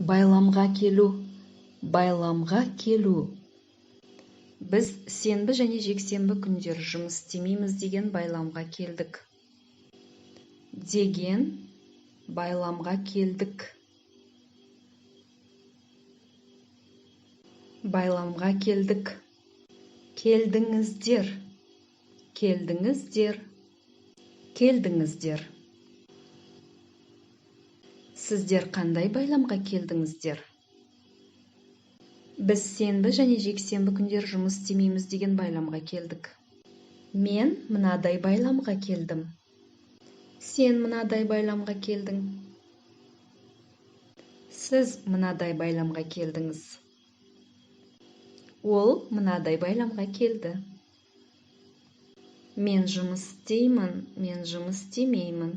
Байламға келу. Байламға келу. Біз сенбі және жексенбі күндер жұмыс істемейміз деген байламға келдік. Деген байламға келдік. Байламға келдік. Келдіңіздер. Келдіңіздер. Келдіңіздер. Сіздер қандай байламға келдіңіздер? Біз сенбі және жексенбі күндер жұмыс істемейміз деген байламға келдік. Мен мынадай байламға келдім. Сен мынадай байламға келдің. Сіз мынадай байламға келдіңіз. Ол мынадай байламға келді. Мен жұмыс істеймін, мен жұмыс істемеймін.